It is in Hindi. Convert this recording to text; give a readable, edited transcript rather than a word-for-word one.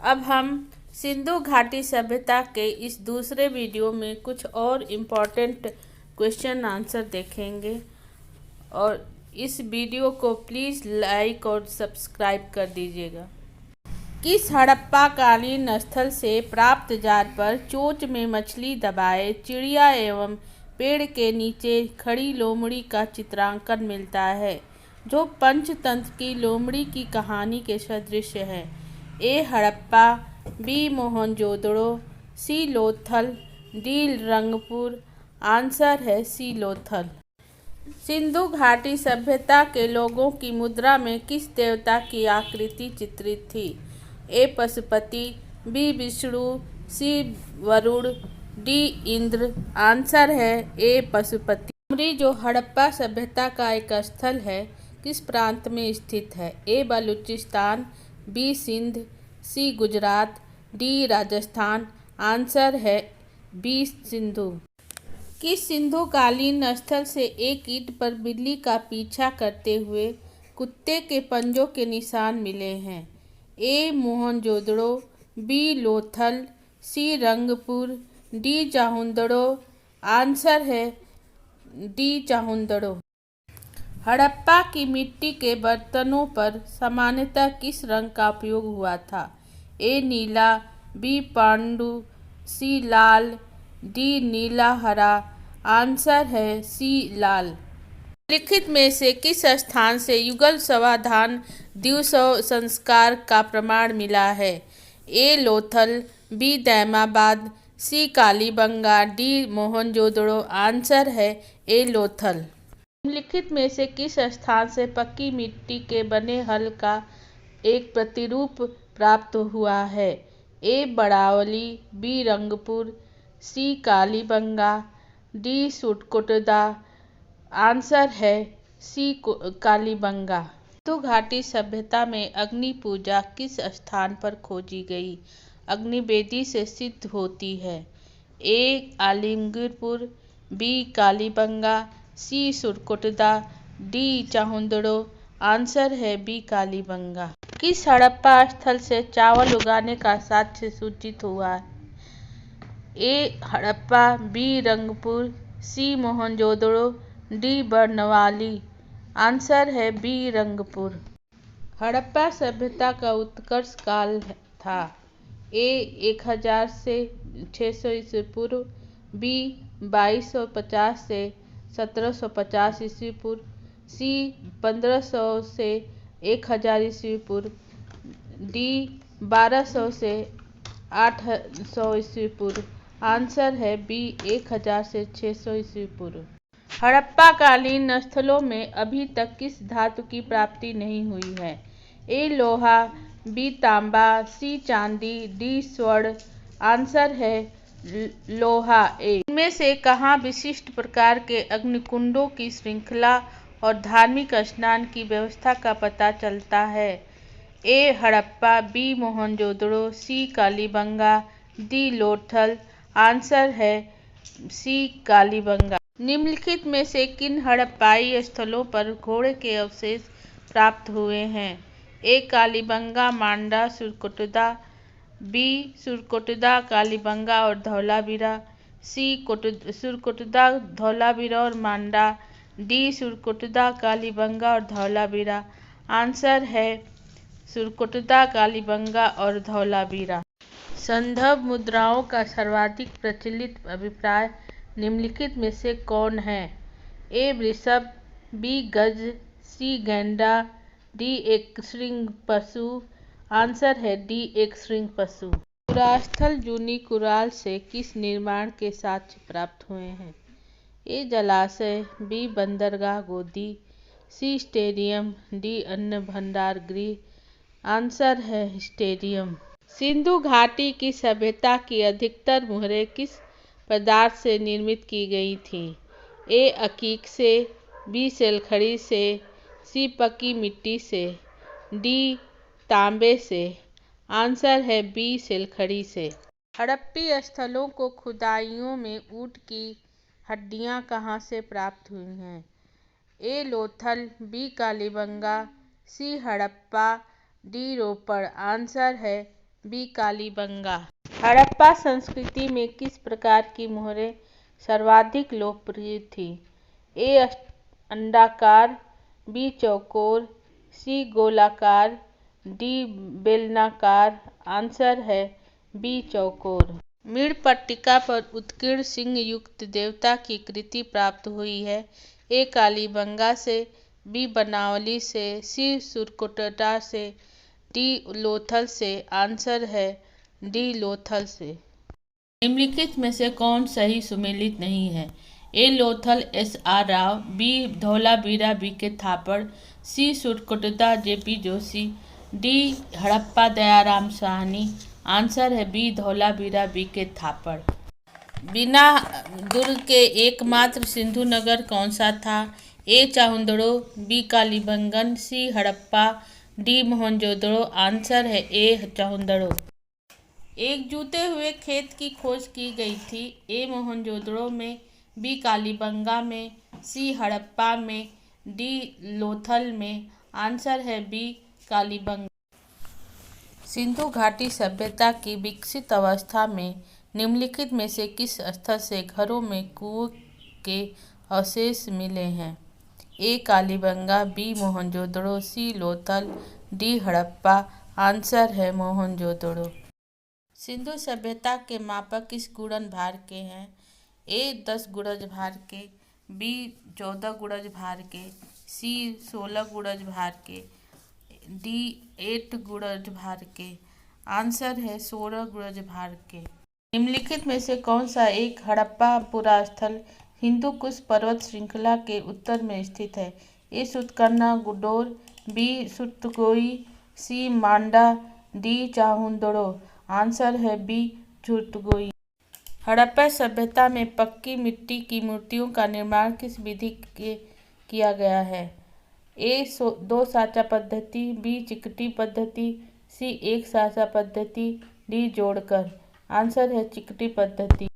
अब हम सिंधु घाटी सभ्यता के इस दूसरे वीडियो में कुछ और इम्पोर्टेंट क्वेश्चन आंसर देखेंगे और इस वीडियो को प्लीज़ लाइक और सब्सक्राइब कर दीजिएगा। किस हड़प्पा कालीन स्थल से प्राप्त जार पर चोंच में मछली दबाए चिड़िया एवं पेड़ के नीचे खड़ी लोमड़ी का चित्रांकन मिलता है, जो पंचतंत्र की लोमड़ी की कहानी के सदृश है? ए हड़प्पा, बी मोहनजोदड़ो, सी लोथल, डी रंगपुर। आंसर है सी लोथल। सिंधु घाटी सभ्यता के लोगों की मुद्रा में किस देवता की आकृति चित्रित थी? ए पशुपति, बी विष्णु, सी वरुण, डी इंद्र। आंसर है ए पशुपति। लोमड़ी, जो हड़प्पा सभ्यता का एक स्थल है, किस प्रांत में स्थित है? ए बलूचिस्तान, बी सिंध, सी गुजरात, डी राजस्थान। आंसर है बी सिंधु। किस सिंधु कालीन स्थल से एक ईंट पर बिल्ली का पीछा करते हुए कुत्ते के पंजों के निशान मिले हैं? ए मोहनजोदड़ो, बी लोथल, सी रंगपुर, डी चाहुंदड़ो। आंसर है डी चाहुंदड़ो। हड़प्पा की मिट्टी के बर्तनों पर सामान्यतः किस रंग का उपयोग हुआ था? ए नीला, बी पांडु, सी लाल, डी नीला हरा। आंसर है सी लाल। निम्नलिखित में से किस स्थान से युगल समाधान द्विशव संस्कार का प्रमाण मिला है? A Lothal, B Daimabad, C Kalibangan, D Mohenjodaro. Answer है ए लोथल। निम्नलिखित में से किस स्थान से पक्की मिट्टी के बने हल का एक प्रतिरूप प्राप्त हुआ है? ए बड़ावली, बी रंगपुर, सी कालीबंगा, डी सुटकोटदा। आंसर है सी कालीबंगा। सिंधु घाटी सभ्यता में अग्नि पूजा किस स्थान पर खोजी गई अग्निवेदी से सिद्ध होती है? ए आलिमगीरपुर, बी कालीबंगा, सी सुरकोटदा, डी चाहुंदड़ो। आंसर है बी कालीबंगा। किस हड़प्पा स्थल से चावल उगाने का साक्ष्य सूचित हुआ है? ए हड़प्पा, बी रंगपुर, सी मोहनजोदड़ो, डी बर्नवाली। आंसर है बी रंगपुर। हड़प्पा सभ्यता का उत्कर्ष काल था? ए 1000 से 600 ईस्वी पूर्व, बी 2250 से 1750 ईस्वी पूर्व, सी 1500 से 1000 ईस्वी पूर्व, डी 1200 से 800 ईस्वी पूर्व। आंसर है बी 1000 से 600 ईस्वी पूर्व। हड़प्पा कालीन स्थलों में अभी तक किस धातु की प्राप्ति नहीं हुई है? ए लोहा, बी तांबा, सी चांदी, डी स्वर्ण। आंसर है लोहा ए। इनमें से कहाँ विशिष्ट प्रकार के अग्निकुंडों की श्रृंखला और धार्मिक स्नान की व्यवस्था का पता चलता है? ए हड़प्पा, बी मोहनजोदड़ो, सी कालीबंगा, डी लोथल। आंसर है सी कालीबंगा। निम्नलिखित में से किन हड़प्पाई स्थलों पर घोड़े के अवशेष प्राप्त हुए हैं? ए कालीबंगा, मांडा, सुरकोटदा, बी सुरकोटदा, कालीबंगा और धौलावीरा, सी सुरकोटदा, धौलावीरा और मांडा, डी सुरकोटदा, कालीबंगा और धौलावीरा। आंसर है सुरकोटदा, कालीबंगा और धौलावीरा। संदर्भ मुद्राओं का सर्वाधिक प्रचलित अभिप्राय निम्नलिखित में से कौन है? ए वृषभ, बी गज, सी गैंडा, डी एक श्रृंग पशु। आंसर है डी एक श्रृंग पशु। पुरास्थल जूनी कुराल से किस निर्माण के साक्ष्य प्राप्त हुए हैं? ए जलाशय, बी बंदरगाह गोदी, सी स्टेडियम, डी अन्न भंडार गृह। आंसर है स्टेडियम। सिंधु घाटी की सभ्यता की अधिकतर मुहरें किस पदार्थ से निर्मित की गई थीं? ए अकीक से, बी सेलखड़ी से, सी पक्की मिट्टी से, डी तांबे से। आंसर है बी सेलखड़ी से। हड़प्पी स्थलों को खुदाइयों में ऊँट की हड्डियाँ कहाँ से प्राप्त हुई हैं? ए लोथल, बी कालीबंगा, सी हड़प्पा, डी रोपड़। आंसर है बी कालीबंगा। हड़प्पा संस्कृति में किस प्रकार की मोहरें सर्वाधिक लोकप्रिय थी? ए अंडाकार, बी चौकोर, सी गोलाकार, डी बेलनाकार। आंसर है बी चौकोर। मृणपट्टिका पर उत्कीर्ण सिंह युक्त देवता की कृति प्राप्त हुई है। ए कालीबंगा से, बी बनावली से, सी सुरकोटटा से, डी लोथल से। आंसर है डी लोथल से। निम्नलिखित में से कौन सही सुमेलित नहीं है? A Lothal S R Rao, B Dholavira B K Thapar, C Surkotada J P Joshi, D Harappa Dayaram Sahni. Answer है B Dholavira B K Thapar. बिना दुर्ग के एकमात्र सिंधु नगर कौन सा था? ए चाहुंदड़ो, बी कालीबंगन, सी हड़प्पा, डी मोहनजोदड़ो। आंसर है ए चाहुंदड़ो। एक जूते हुए खेत की खोज की गई थी। ए मोहनजोदड़ो में, बी कालीबंगा में, सी हड़प्पा में, डी लोथल में। आंसर है बी कालीबंगा। सिंधु घाटी सभ्यता की विकसित अवस्था में निम्नलिखित में से किस स्थल से घरों में कुओं के अवशेष मिले हैं? ए कालीबंगा, बी मोहनजोदड़ो, सी लोथल, डी हड़प्पा। आंसर है मोहनजोदड़ो। सिंधु सभ्यता के मापक किस गुणन भार के हैं? ए 10 गुणज भार के, बी 14 गुणज भार के, सी 16 गुणज भार के, डी 8 गुणज भार के। आंसर है 16 गुणज भार के। निम्नलिखित में से कौन सा एक हड़प्पा पुरास्थल हिंदू कुश पर्वत श्रृंखला के उत्तर में स्थित है? ए सुतकन्ना गुडोर, बी सुटगोई, सी मांडा, डी चाहुंदड़ो। आंसर है बी सुटगोई। हड़प्पा सभ्यता में पक्की मिट्टी की मूर्तियों का निर्माण किस विधि के किया गया है? ए 2 साँचा पद्धति, बी चिकटी पद्धति, सी 1 साँचा पद्धति, डी जोड़कर। आंसर है चिकटी पद्धति।